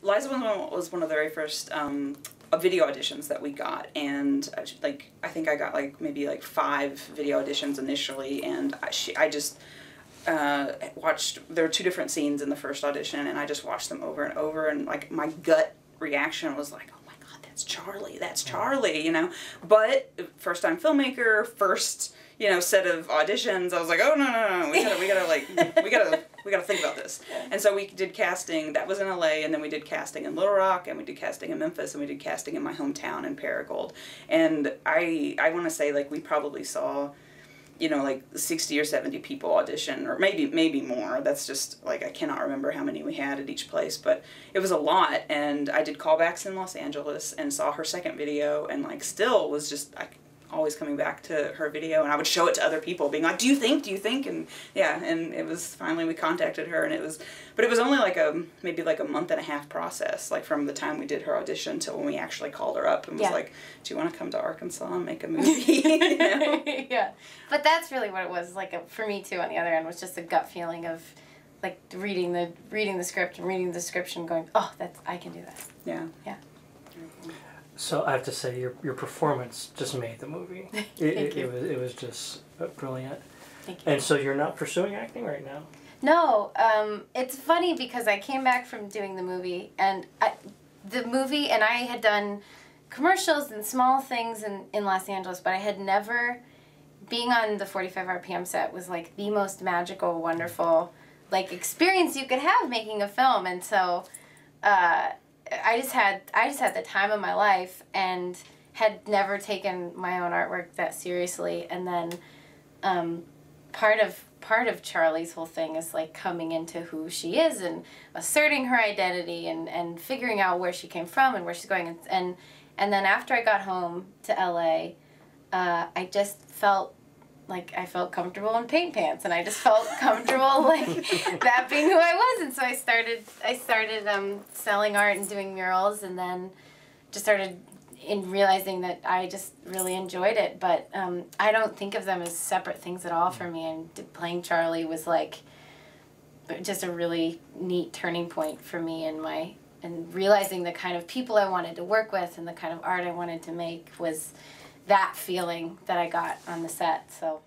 Liza was one of the very first video auditions that we got, and I think I got maybe 5 video auditions initially, and I just watched. There were 2 different scenes in the first audition, and I just watched them over and over, and like my gut reaction was like, oh my god, that's Charlie, you know. But first time filmmaker, first, you know, set of auditions, I was like, oh no, we gotta think about this. And so we did casting. That was in LA, and then we did casting in Little Rock, and we did casting in Memphis, and we did casting in my hometown in Paragould. And I want to say we probably saw, you know, 60 or 70 people audition, or maybe more. That's just I cannot remember how many we had at each place, but it was a lot. And I did callbacks in Los Angeles and saw her second video, and still was just always coming back to her video, and I would show it to other people being like, do you think, and yeah, and it was finally we contacted her, and it was only maybe a month and a half process, from the time we did her audition till when we actually called her up and was like, do you want to come to Arkansas and make a movie? You know? Yeah, but that's really what it was for me too. On the other end was just a gut feeling of reading the script and reading the description, going, oh, I can do that. Yeah. Yeah. So I have to say, your performance just made the movie. It was just brilliant. Thank you. And so you're not pursuing acting right now? No, it's funny because I came back from doing the movie, and I had done commercials and small things in Los Angeles, but I had never, being on the 45 RPM set was the most magical, wonderful experience you could have making a film, and so I just had the time of my life and had never taken my own artwork that seriously. And then part of Charlie's whole thing is coming into who she is and asserting her identity and figuring out where she came from and where she's going. And then after I got home to LA, I just felt I felt comfortable in paint pants, and I just felt comfortable that being who I was. And so I started selling art and doing murals, and then just started realizing that I just really enjoyed it. But I don't think of them as separate things at all for me. And playing Charlie was just a really neat turning point for me and realizing the kind of people I wanted to work with and the kind of art I wanted to make was that feeling that I got on the set. So